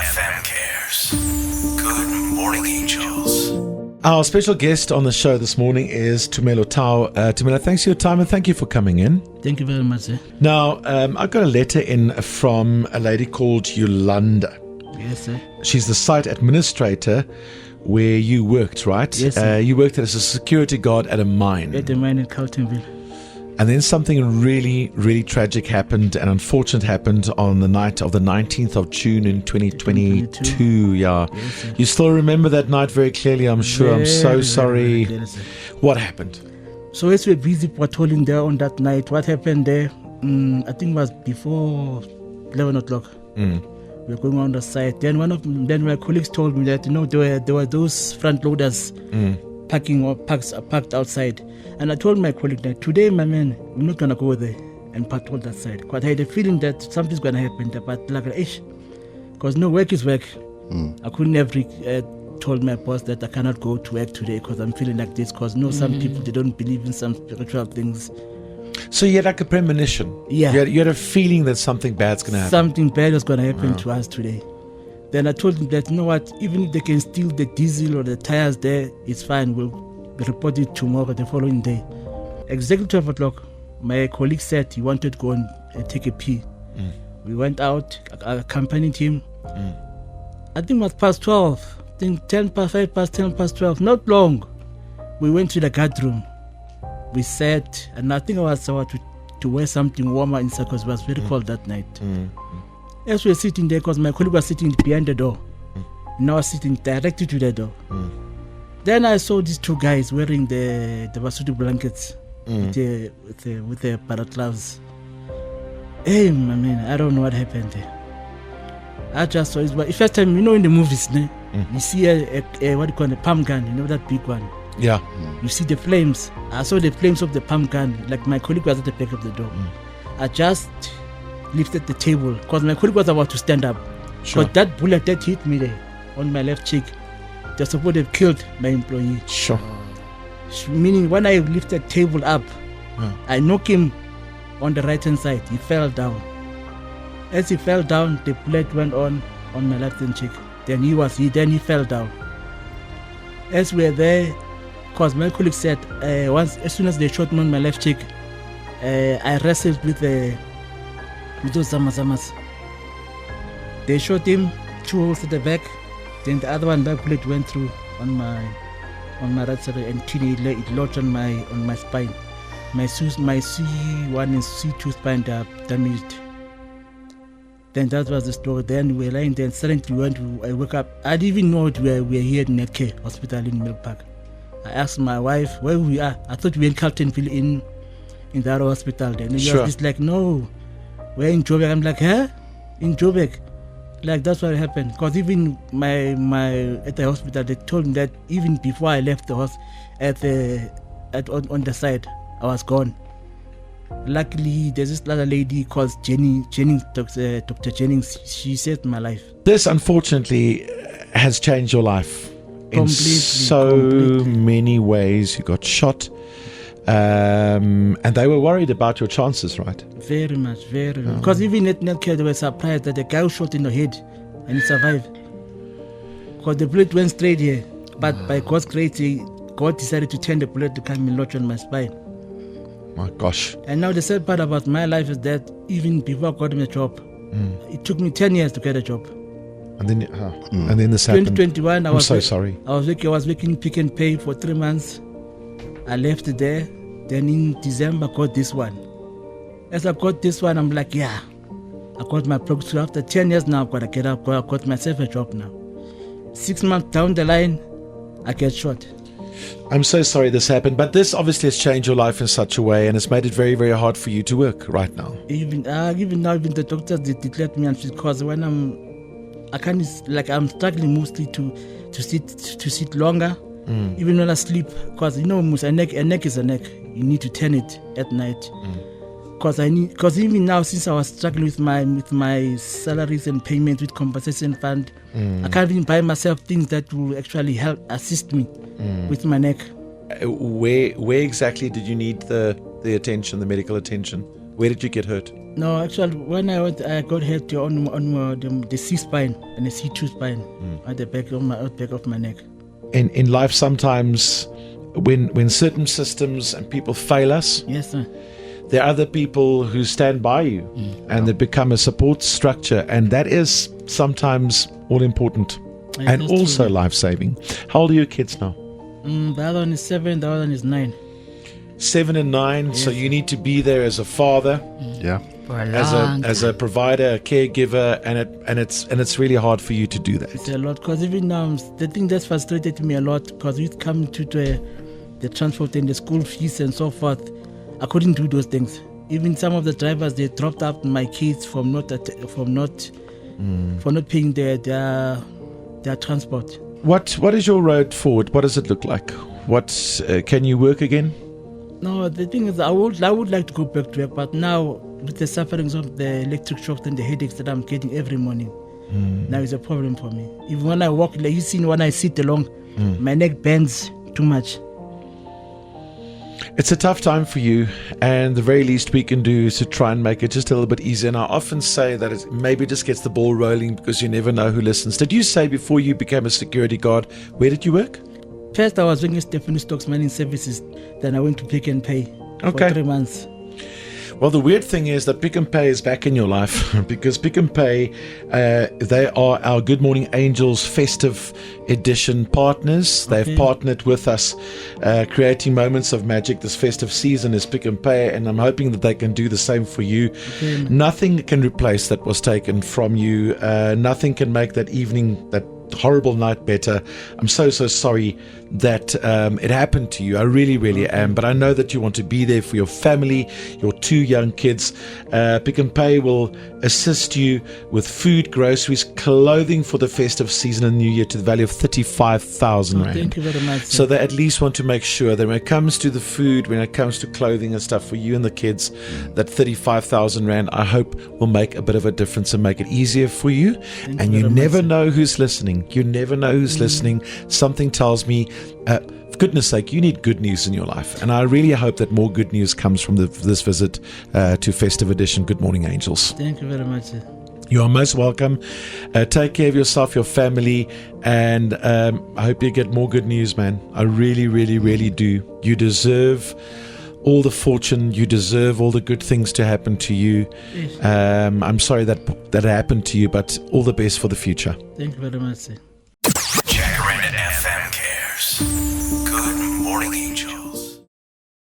FM cares. Good morning, angels. Our special guest on the show this morning is Tumelo Tau. Tumelo, thanks for your time and thank you for coming in. Thank you very much. Now, I got a letter in from a lady called Yolanda. Yes, sir. She's the site administrator where you worked, right? Yes, sir. You worked as a security guard at a mine. At the mine in Carltonville. And then something really, really tragic happened and unfortunate happened on the night of the 19th of June in 2022. Yeah. Yes, You still remember that night very clearly, I'm sure. I'm so sorry. Very, sir. What happened? So as we were busy patrolling there on that night, what happened there, I think it was before 11 o'clock. We were going on the site. Then then my colleagues told me that, there were those front loaders parked outside. And I told my colleague that today, my man, we're not going to go there and patrol that side. Because I had a feeling that something's going to happen there. But because no work is work. I couldn't have told my boss that I cannot go to work today because I'm feeling like this. Because some people, they don't believe in some spiritual things. So you had like a premonition? Yeah. You had a feeling that something bad's going to happen? Something bad was going to happen to us today. Then I told him that, even if they can steal the diesel or the tires there, it's fine. We'll report it tomorrow, the following day. Exactly 12 o'clock, my colleague said he wanted to go and take a pee. We went out, I accompanied him. I think it was past 12. I think 10 past 12. Not long. We went to the guard room. We sat, and I think I was about to wear something warmer inside because it was very cold that night. As we were sitting there, because my colleague was sitting behind the door. And I was sitting directly to the door. Then I saw these two guys wearing the Basuti blankets with the paragloves. Hey, my man, I don't know what happened there. I just saw it. But first time, in the movies, you see a what do you call it, a pump gun, that big one. Yeah. You see the flames. I saw the flames of the pump gun. Like my colleague was at the back of the door. I just lifted the table because my colleague was about to stand up. Sure. But that bullet that hit me there on my left cheek, they're supposed to have killed my employee. Sure. Meaning when I lifted the table up, I knocked him on the right hand side. He fell down. As he fell down, the bullet went on my left hand cheek. Then he fell down. As we were there, because my colleague said, as soon as they shot me on my left cheek, I wrestled with those zamazamas. They shot him 2 holes at the back. Then the other one, that bullet went through on my right side until it lodged on my spine. My C1 and C2 spine are damaged. Then that was the story. Then we were lying there and suddenly I woke up. I didn't even know we were here in Netcare Hospital in Milk Park. I asked my wife where we are. I thought we were in Carltonville in that hospital. Then she was like, no, we're in Joburg. I'm like, huh? In Joburg? Like that's what happened. Because even my at the hospital, they told me that even before I left the hospital on the side, I was gone. Luckily, there's this other lady called Jennings, Dr. Jennings. She saved my life. This unfortunately has changed your life in so many ways. You got shot, and they were worried about your chances, right? Very much. Because even at Netcare, they were surprised that the guy was shot in the head and he survived. Because the bullet went straight here, but by God's grace, God decided to turn the bullet to come and lodge on my spine. My gosh. And now the sad part about my life is that even before I got a job, it took me 10 years to get a job. And then, and then this happened. 2021, I'm so sorry. I was working Pick and Pay for 3 months. I left it there. Then in December, I got this one. As I got this one, I'm like, yeah, I got my progress. After 10 years now, I've got to get up. I got myself a job now. 6 months down the line, I get shot. I'm so sorry this happened, but this obviously has changed your life in such a way and it's made it very, very hard for you to work right now. Even now, even the doctors, they declared me unfit because when I'm struggling mostly to sit longer, even when I sleep, because a neck is a neck. You need to turn it at night. Because even now, since I was struggling with my salaries and payments with compensation fund, I can't even buy myself things that will actually assist me with my neck. Where exactly did you need the attention, the medical attention? Where did you get hurt? No, actually, when I got hurt on the C spine and the C2 spine at the back of my neck. In life, sometimes when certain systems and people fail us, Yes, sir. there are other people who stand by you and they become a support structure, and that is sometimes all important Yeah, and that's also true. life-saving. How old are your kids now? The other one is 7, the other one is 9. 7 and 9. So you need to be there as a father, Yeah. For a as a provider, a caregiver, and it's really hard for you to do that. It's a lot, because even now, the thing that's frustrated me a lot, because we come to the transport and the school fees and so forth, I couldn't do those things. Even some of the drivers, they dropped out my kids for not paying their transport. What is your road forward? What does it look like? What can you work again? No, the thing is, I would like to go back to work, but now with the sufferings of the electric shocks and the headaches that I'm getting every morning, now it's a problem for me. Even when I walk, like you see, when I sit along, my neck bends too much. It's a tough time for you, and the very least we can do is to try and make it just a little bit easier. And I often say that it maybe just gets the ball rolling, because you never know who listens. Did you say before you became a security guard, where did you work? First, I was working at Stephanie Stocks Mining Services. Then I went to Pick and Pay Okay. for 3 months. Well, the weird thing is that Pick and Pay is back in your life because Pick and Pay, they are our Good Morning Angels festive edition partners. Okay. They've partnered with us, creating moments of magic. This festive season is Pick and Pay, and I'm hoping that they can do the same for you. Okay. Nothing can replace that was taken from you. Nothing can make that evening, that horrible night better. I'm so sorry that it happened to you. I really am, but I know that you want to be there for your family, your 2 young kids. Pick and Pay will assist you with food, groceries, clothing for the festive season and New Year to the value of 35,000 rand. Thank you very much. So they at least want to make sure that when it comes to the food, when it comes to clothing and stuff for you and the kids, that 35,000 rand, I hope, will make a bit of a difference and make it easier for you. And you never know who's listening. You never know who's listening. Something tells me, for goodness sake, you need good news in your life. And I really hope that more good news comes from this visit to Festive Edition Good Morning Angels. Thank you very much. You are most welcome. Take care of yourself, your family, and I hope you get more good news, man. I really do. You deserve all the fortune. You deserve all the good things to happen to you. Yes. I'm sorry that happened to you, but all the best for the future. Thank you very much. Jacaranda FM cares.